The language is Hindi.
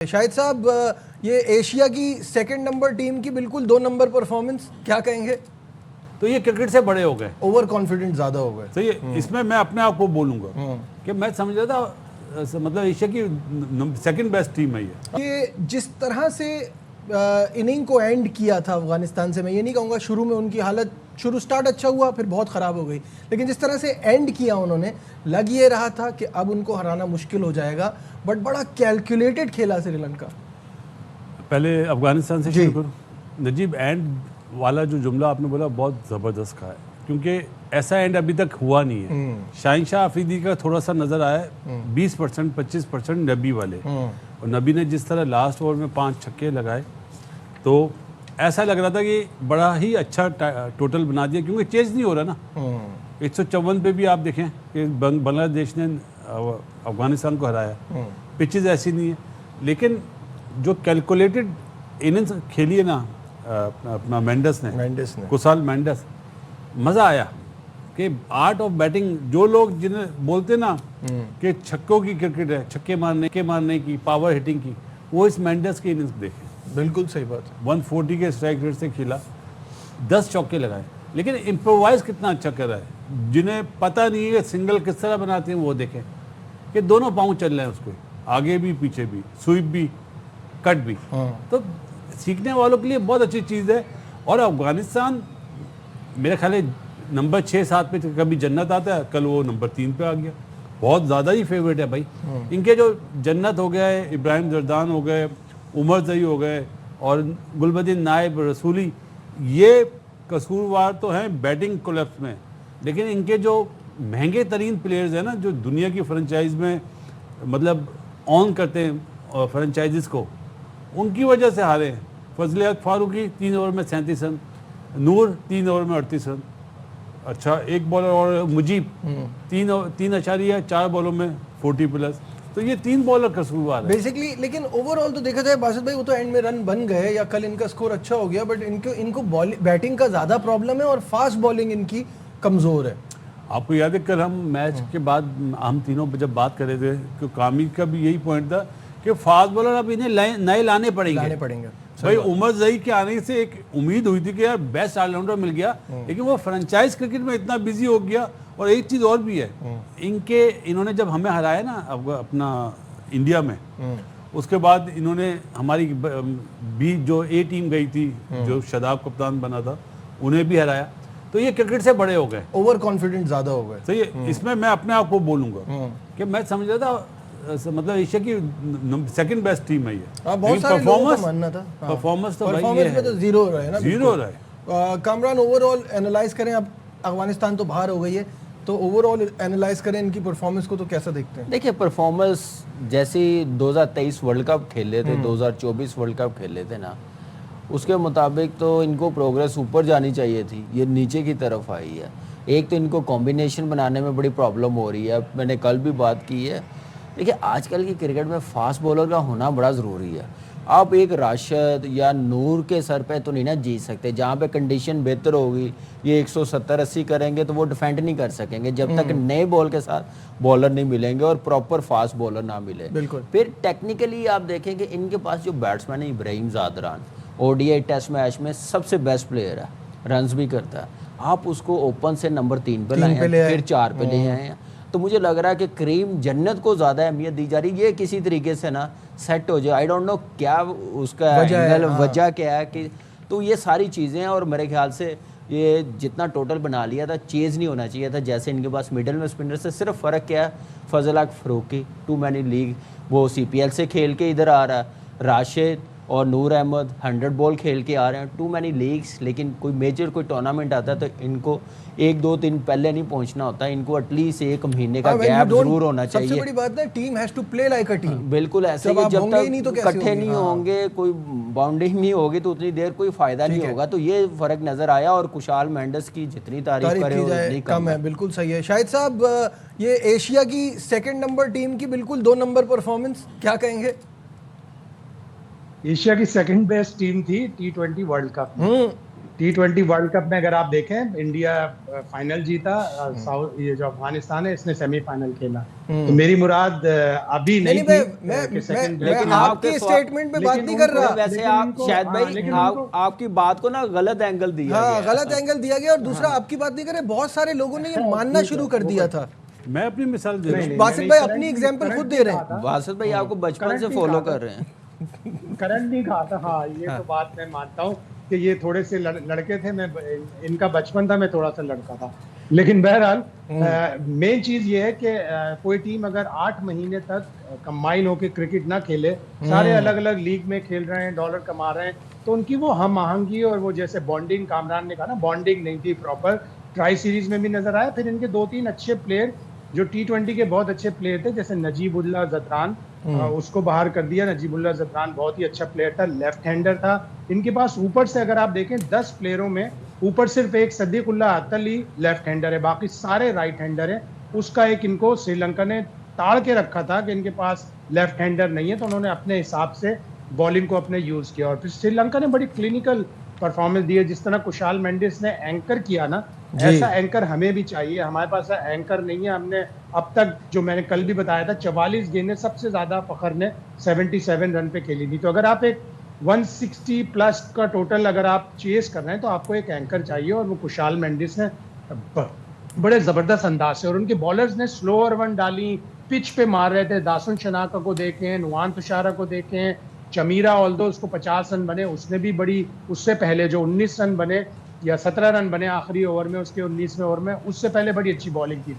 शाहिद साहब, ये एशिया की सेकंड नंबर टीम की बिल्कुल 2 नंबर परफॉर्मेंस, क्या कहेंगे? तो ये क्रिकेट से बड़े हो गए, ओवर कॉन्फिडेंट ज्यादा हो गए। तो ये इसमें मैं अपने आप को बोलूंगा कि मैं समझ रहा था मतलब एशिया की सेकंड बेस्ट टीम है ये जिस तरह से इनिंग को एंड किया था अफगानिस्तान से, मैं ये नहीं कहूँगा शुरू में उनकी हालत, स्टार्ट अच्छा हुआ फिर बहुत ख़राब हो गई, लेकिन जिस तरह से एंड किया उन्होंने, लग ये रहा था कि अब उनको हराना मुश्किल हो जाएगा, बट बड़ा कैलकुलेटेड खेला श्रीलंका। पहले अफगानिस्तान से शुरू करूँ। नजीब, एंड वाला जो जुमला आपने बोला बहुत ज़बरदस्त कहा है, क्योंकि ऐसा एंड अभी तक हुआ नहीं है। शाहीन शाह अफरीदी का थोड़ा सा नज़र आया, 20% 25% नबी वाले, और नबी ने जिस तरह लास्ट ओवर में 5 छक्के लगाए तो ऐसा लग रहा था कि बड़ा ही अच्छा टोटल बना दिया, क्योंकि चेंज नहीं हो रहा ना। 154 पे भी आप देखें कि बांग्लादेश ने अफगानिस्तान को हराया, पिचेज ऐसी नहीं है, लेकिन जो कैलकुलेटेड इनिंग्स खेली है ना अपना मेंडस ने कुसाल मेंडस, मज़ा आया कि आर्ट ऑफ बैटिंग, जो लोग जिन्हें बोलते ना कि छक्कों की क्रिकेट है, छक्के मारने की, पावर हिटिंग की, वो इस मेंडस की इनिंग्स देखें। बिल्कुल सही बात है। 140 के स्ट्राइक रेट से खेला, 10 चौके लगाए, लेकिन इम्प्रोवाइज कितना अच्छा कर रहा है। जिन्हें पता नहीं है सिंगल किस तरह बनाते हैं वो देखें कि दोनों पाँव चल रहे हैं उसको, आगे भी पीछे भी, स्वीप भी, कट भी। तो सीखने वालों के लिए बहुत अच्छी चीज़ है। और अफगानिस्तान मेरे ख्याल है नंबर 6-7 पे कभी जन्नत आता है, कल वो नंबर 3 पे आ गया, बहुत ज़्यादा ही फेवरेट है भाई। इनके जो जन्नत हो गए, इब्राहिम जर्दान हो गए, उमर जई हो गए और गुलबदीन नायब रसूली, ये कसूरवार तो हैं बैटिंग कोलैप्स में, लेकिन इनके जो महंगे तरीन प्लेयर्स हैं ना, जो दुनिया की फ्रेंचाइज में मतलब ऑन करते हैं फ्रेंचाइजीज को, उनकी वजह से हारे हैं। फजल हक फारूकी 3 ओवर में 37 रन, नूर 3 ओवर में 38 रन, अच्छा एक बॉलर और मुजीब 3.4 बॉलों में 40+, तो ये 3 बॉलर कसूरवार है बेसिकली। लेकिन ओवरऑल तो देखा जाए बासित भाई, वो तो एंड में रन बन गए या कल इनका स्कोर अच्छा हो गया, बट इनको बैटिंग का ज़्यादा प्रॉब्लम है और फास्ट बॉलिंग इनकी कमज़ोर है। आपको याद है कल हम मैच के बाद हम तीनों जब बात कर रहे थे, कि कामी का भी यही पॉइंट था कि फास्ट बॉलर अब इन्हें नए लाने पड़ेंगे। भाई उमर जई के आने से एक उम्मीद हुई थी कि यार बेस्ट ऑलराउंडर मिल गया, लेकिन वो फ्रेंचाइज क्रिकेट में इतना बिजी हो गया। और एक चीज़ और भी है, इन्होंने जब हमें हराया ना अपना इंडिया में, उसके बाद इन्होंने हमारी बी जो ए टीम गई थी, जो शादाब कप्तान बना था, उन्हें भी हराया। तो ये क्रिकेट से बड़े हो गए, ओवर कॉन्फिडेंट ज़्यादा हो गए। तो ये इसमें मैं अपने आप को बोलूँगा कि मैं समझ रहा था मतलब एशिया की सेकंड बेस्ट टीम है ये। बहुत सारे लोगों का मानना था। परफॉर्मेंस तो परफॉर्मेंस में तो जीरो रहे ना, जीरो रहे। कामरान, ओवरऑल एनालाइज करें, अब अफगानिस्तान तो बाहर हो गई है, तो ओवरऑल एनालाइज करें इनकी परफॉर्मेंस को, तो कैसा देखते हैं? देखिए, परफॉर्मेंस जैसे 2023 वर्ल्ड कप खेले थे, 2024 वर्ल्ड कप खेले थे ना, उसके मुताबिक तो इनको प्रोग्रेस ऊपर जानी चाहिए थी, ये नीचे की तरफ आई है। एक तो इनको कॉम्बिनेशन बनाने में बड़ी प्रॉब्लम हो रही है, मैंने कल भी बात की है। देखिए, आजकल की क्रिकेट में फास्ट बॉलर का होना बड़ा ज़रूरी है। आप एक राशिद या नूर के सर पे तो नहीं ना जीत सकते, जहाँ पे कंडीशन बेहतर होगी, ये 170-80 करेंगे तो वो डिफेंड नहीं कर सकेंगे जब तक नए बॉल के साथ बॉलर नहीं मिलेंगे और प्रॉपर फास्ट बॉलर ना मिले। बिल्कुल। फिर टेक्निकली आप देखेंगे इनके पास जो बैट्समैन है Ibrahim Zadran, ODI test match में सबसे बेस्ट प्लेयर है, रन्स भी करता है। आप उसको ओपन से नंबर 3 पे लाए हैं, फिर 4 पे ले आए हैं, तो मुझे लग रहा है कि करीम जन्नत को ज़्यादा अहमियत दी जा रही है। ये किसी तरीके से ना सेट हो जाए, आई डोंट नो क्या उसका एंगल, वजह क्या है कि, तो ये सारी चीज़ें हैं। और मेरे ख्याल से ये जितना टोटल बना लिया था, चेज़ नहीं होना चाहिए था। जैसे इनके पास मिडिल में स्पिनर से सिर्फ फ़र्क क्या है, फजल हक फारूकी टू मैनी लीग, वो CPL से खेल के इधर आ रहा है, राशिद और नूर अहमद 100 बॉल खेल के आ रहे हैं, टू मैनी लीग्स। लेकिन कोई मेजर कोई टूर्नामेंट आता है तो इनको 1-2 दिन पहले नहीं पहुंचना होता, इनको एटलीस्ट 1 महीने का गैप जरूर होना चाहिए। सबसे बड़ी बात है, team has to play like a team. बिल्कुल ऐसे ही, जब तक इकट्ठे नहीं होंगे, कोई बाउंडिंग नहीं होगी, तो उतनी देर कोई फायदा नहीं होगा। तो ये फर्क नजर आया, और कुशाल मेंडस की जितनी तारीफ करे उतनी कम है। बिल्कुल सही है। शाहिद साहब, ये एशिया की सेकंड नंबर टीम की बिल्कुल 2 नंबर परफॉर्मेंस, क्या कहेंगे? एशिया की सेकंड बेस्ट टीम थी T20 वर्ल्ड कप में। T20 वर्ल्ड कप में अगर आप देखें, इंडिया फाइनल जीता, साउथ ये जो अफगानिस्तान है इसने सेमीफाइनल खेला। तो मेरी मुराद अभी नहीं थी कि सेकंड, लेकिन आपके स्टेटमेंट में बात नहीं कर रहा। वैसे आप शायद भाई आपकी बात को ना गलत एंगल दिया हाँ, गया। गलत एंगल दिया गया। और दूसरा आपकी बात नहीं करे, बहुत सारे लोगों ने ये मानना शुरू कर दिया था। मैं अपनी मिसाल दे रहा हूँ। बासित भाई अपनी एग्जांपल खुद दे रहे हैं। बासित भाई आपको बचपन से फॉलो कर रहे हैं। करंट नहीं कहा था। हाँ, ये तो बात मैं मानता हूँ कि ये थोड़े से लड़के थे, मैं इनका बचपन था, मैं थोड़ा सा लड़का था। लेकिन बहरहाल मेन चीज ये है कि कोई टीम अगर 8 महीने तक कंबाइन होकर क्रिकेट ना खेले, सारे अलग अलग लीग में खेल रहे हैं, डॉलर कमा रहे हैं, तो उनकी वो हम आहंगी और वो जैसे बॉन्डिंग, कामरान ने कहा ना, बॉन्डिंग नहीं थी प्रॉपर। ट्राई सीरीज में भी नजर आया। फिर इनके 2-3 अच्छे प्लेयर जो T20 के बहुत अच्छे प्लेयर थे, जैसे नजीबुल्लाह जदरान, उसको बाहर कर दिया। नजीबुल्लाह जदरान बहुत ही अच्छा प्लेयर था, लेफ्ट हैंडर था। इनके पास ऊपर से अगर आप देखें 10 प्लेयरों में ऊपर सिर्फ एक सदीकुल्लाह अतली लेफ्ट हैंडर है, बाकी सारे राइट हैंडर है। उसका एक इनको श्रीलंका ने ताड़ के रखा था कि इनके पास लेफ्ट हैंडर नहीं है, तो उन्होंने अपने हिसाब से बॉलिंग को अपने यूज किया। और फिर श्रीलंका ने बड़ी क्लिनिकल परफॉर्मेंस दी है। जिस तरह कुशाल मेंडिस ने एंकर किया ना, ऐसा एंकर हमें भी चाहिए। हमारे पास एंकर नहीं है। हमने अब तक, जो मैंने कल भी बताया था, 44 गेंदें सबसे ज्यादा फखर ने 77 रन पे खेली थी। तो अगर आप एक 160 प्लस का टोटल अगर आप चेस कर रहे हैं, तो आपको एक एंकर चाहिए, और वो कुशाल मेंडिस ने बड़े जबरदस्त अंदाज से, और उनके बॉलर्स ने स्लोअर वन डाली, पिच पे मार रहे थे। दासुन शनाका को देखें, नुआन तुषारा को देखें, चमीरा, ऑल्दो उसको 50 रन बने, उसने भी बड़ी, उससे पहले जो 19 रन बने या 17 रन बने आखिरी ओवर में, उसके 19वें ओवर में, उससे पहले बड़ी अच्छी बॉलिंग की थी।